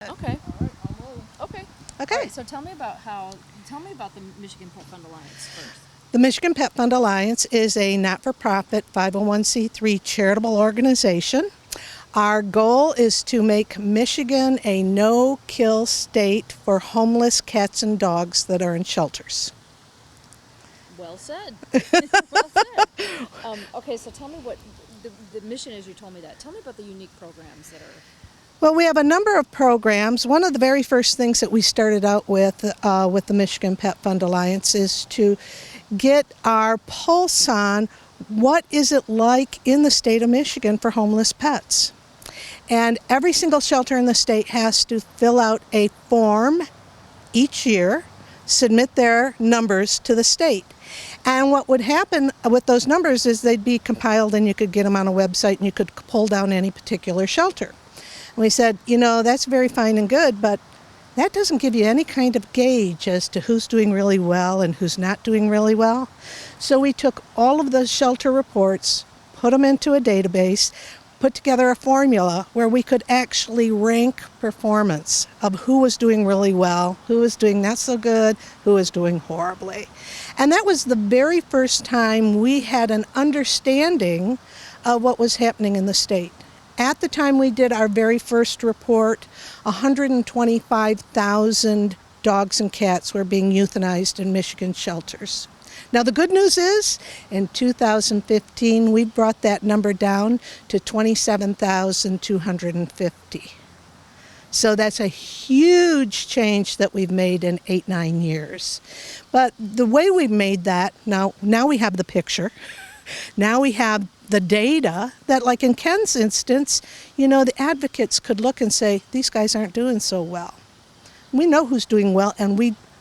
Okay. All right, I'll roll. Okay. Okay. All right, so tell me about the Michigan Pet Fund Alliance first. The Michigan Pet Fund Alliance is a not-for-profit 501c3 charitable organization. Our goal is to make Michigan a no-kill state for homeless cats and dogs that are in shelters. Well said. Well said. Okay, so tell me what the mission is. You told me that. Tell me about the unique programs that are. Well, we have a number of programs. One of the very first things that we started out with the Michigan Pet Fund Alliance is to get our pulse on what is it like in the state of Michigan for homeless pets. And every single shelter in the state has to fill out a form each year, submit their numbers to the state. And what would happen with those numbers is they'd be compiled and you could get them on a website and you could pull down any particular shelter. And we said, that's very fine and good, but that doesn't give you any kind of gauge as to who's doing really well and who's not doing really well. So we took all of those shelter reports, put them into a database, put together a formula where we could actually rank performance of who was doing really well, who was doing not so good, who was doing horribly. And that was the very first time we had an understanding of what was happening in the state. At the time we did our very first report, 125,000 dogs and cats were being euthanized in Michigan shelters. Now the good news is, in 2015, we brought that number down to 27,250. So that's a huge change that we've made in 8-9 years. But the way we've made that, now we have the picture. Now we have the data that, like in Ken's instance, the advocates could look and say, these guys aren't doing so well. We know who's doing well, and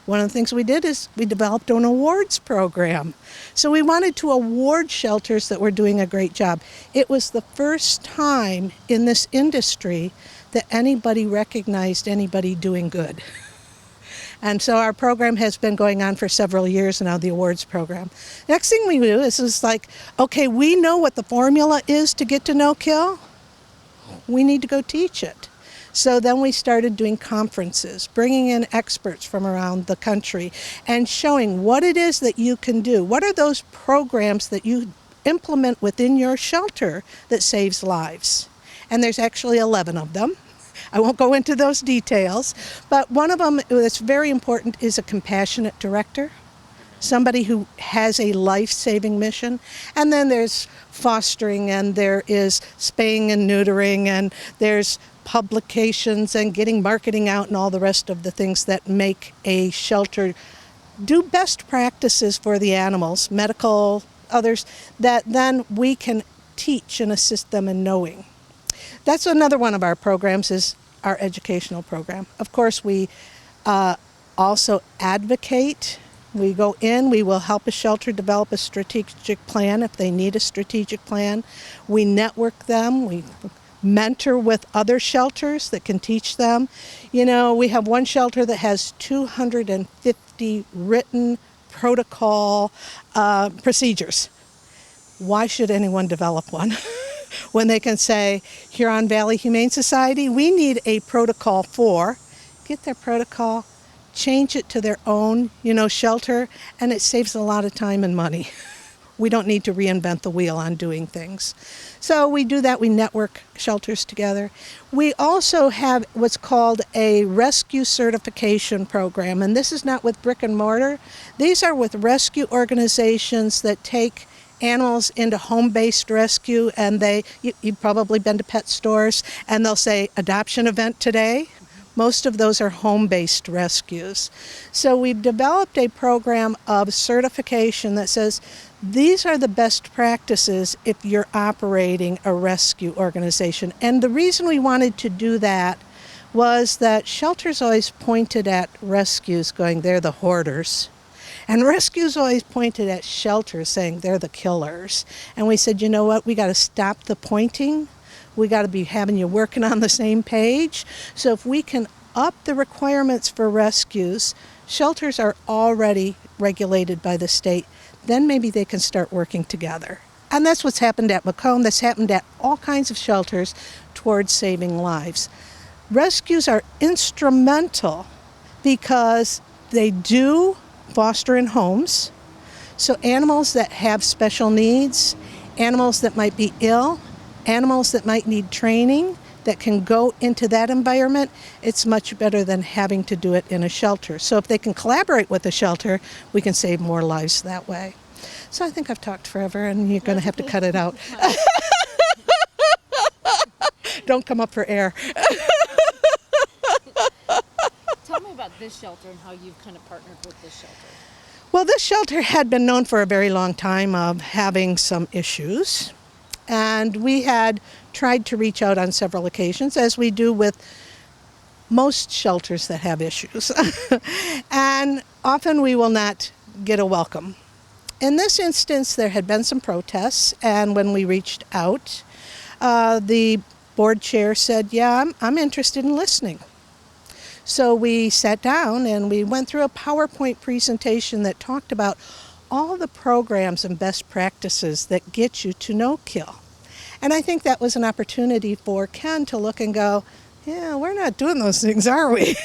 one of the things we did is we developed an awards program. So we wanted to award shelters that were doing a great job. It was the first time in this industry that anybody recognized anybody doing good. And so our program has been going on for several years now, the awards program. Next thing we do is like, okay, we know what the formula is to get to no kill. We need to go teach it. So then we started doing conferences, bringing in experts from around the country and showing what it is that you can do. What are those programs that you implement within your shelter that saves lives? And there's actually 11 of them. I won't go into those details, but one of them that's very important is a compassionate director, somebody who has a life-saving mission. And then there's fostering, and there is spaying and neutering, and there's publications and getting marketing out and all the rest of the things that make a shelter do best practices for the animals, medical, others, that then we can teach and assist them in knowing. That's another one of our programs, is our educational program. Of course, we also advocate. We go in, we will help a shelter develop a strategic plan if they need a strategic plan. We network them, we mentor with other shelters that can teach them. We have one shelter that has 250 written protocol procedures. Why should anyone develop one? When they can say, Huron Valley Humane Society, we need a protocol get their protocol, change it to their own, shelter, and it saves a lot of time and money. We don't need to reinvent the wheel on doing things. So we do that, we network shelters together. We also have what's called a rescue certification program, and this is not with brick and mortar. These are with rescue organizations that take animals into home-based rescue, and you've probably been to pet stores, and they'll say adoption event today. Most of those are home-based rescues. So we've developed a program of certification that says these are the best practices if you're operating a rescue organization. And the reason we wanted to do that was that shelters always pointed at rescues going, they're the hoarders. And rescues always pointed at shelters saying they're the killers. And we said, you know what, we got to stop the pointing. We got to be having you working on the same page. So if we can up the requirements for rescues, shelters are already regulated by the state, then maybe they can start working together. And that's what's happened at Macomb. That's happened at all kinds of shelters towards saving lives. rescues are instrumental because they do foster in homes. So animals that have special needs, animals that might be ill, animals that might need training, that can go into that environment, it's much better than having to do it in a shelter. So if they can collaborate with a shelter, we can save more lives that way. So I think I've talked forever and you're going to have to cut it out. Don't come up for air. Tell me about this shelter and how you've kind of partnered with this shelter. Well, this shelter had been known for a very long time of having some issues. And we had tried to reach out on several occasions, as we do with most shelters that have issues. And often we will not get a welcome. In this instance, there had been some protests, and when we reached out, the board chair said, yeah, I'm interested in listening. So we sat down and we went through a PowerPoint presentation that talked about all the programs and best practices that get you to no-kill. And I think that was an opportunity for Ken to look and go, yeah, we're not doing those things, are we?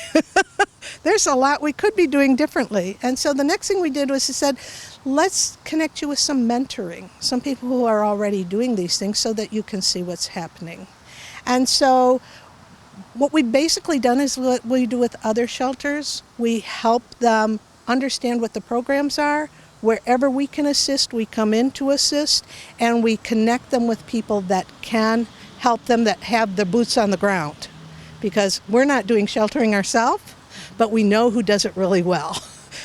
There's a lot we could be doing differently. And so the next thing we did was he said, let's connect you with some mentoring, some people who are already doing these things so that you can see what's happening. And so what we've basically done is what we do with other shelters. We help them understand what the programs are. Wherever we can assist, we come in to assist, and we connect them with people that can help them, that have their boots on the ground. Because we're not doing sheltering ourselves, but we know who does it really well.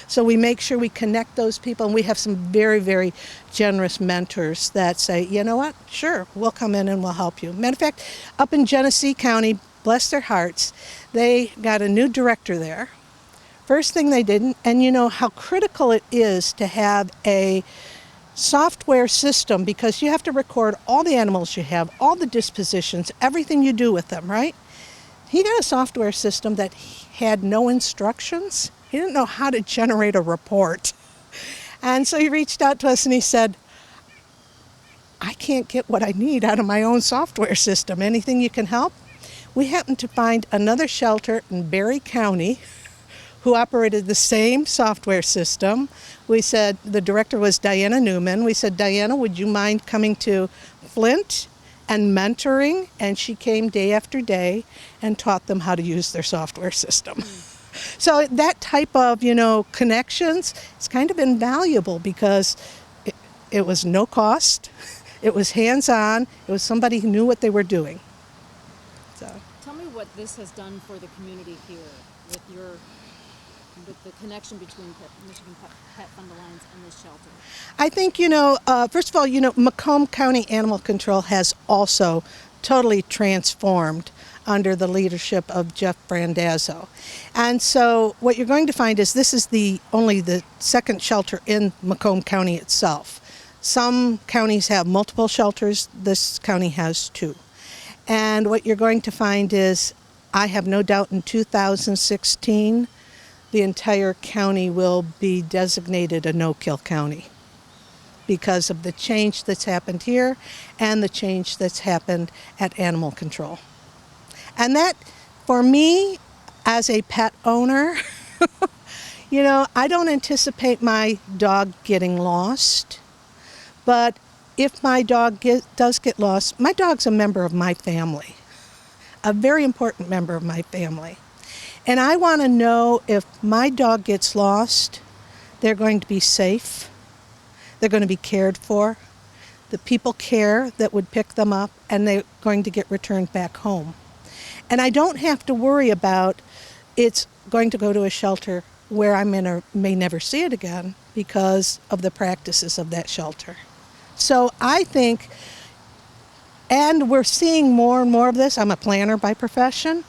So we make sure we connect those people, and we have some very, very generous mentors that say, you know what, sure, we'll come in and we'll help you. Matter of fact, up in Genesee County, bless their hearts, they got a new director there. First thing they did, and you know how critical it is to have a software system, because you have to record all the animals you have, all the dispositions, everything you do with them, right? He got a software system that had no instructions. He didn't know how to generate a report. And so he reached out to us and he said, I can't get what I need out of my own software system. Anything you can help? We happened to find another shelter in Berry County who operated the same software system. We said, the director was Diana Newman. We said, Diana, would you mind coming to Flint and mentoring? And she came day after day and taught them how to use their software system. So that type of, connections, it's kind of invaluable because it was no cost, it was hands-on, it was somebody who knew what they were doing. So. Tell me what this has done for the community here with the connection between Michigan Pet Fund Alliance and this shelter. I think, first of all, Macomb County Animal Control has also totally transformed under the leadership of Jeff Brandazzo. And so what you're going to find is this is only the second shelter in Macomb County itself. Some counties have multiple shelters. This county has 2. And what you're going to find is, I have no doubt in 2016, the entire county will be designated a no-kill county because of the change that's happened here and the change that's happened at Animal Control. And that, for me, as a pet owner, I don't anticipate my dog getting lost, but if my dog does get lost, my dog's a member of my family, a very important member of my family. And I want to know if my dog gets lost, they're going to be safe, they're going to be cared for, the people care that would pick them up, and they're going to get returned back home. And I don't have to worry about it's going to go to a shelter where I may never see it again because of the practices of that shelter. So I think, and we're seeing more and more of this, I'm a planner by profession,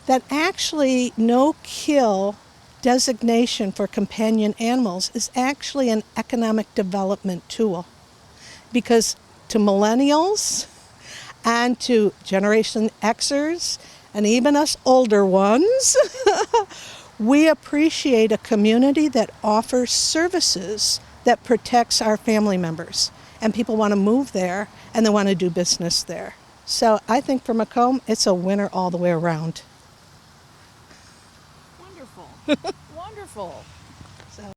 that actually no-kill designation for companion animals is actually an economic development tool. Because to millennials and to Generation Xers and even us older ones, we appreciate a community that offers services that protects our family members. And people want to move there and they want to do business there. So I think for Macomb, it's a winner all the way around. Wonderful. Wonderful.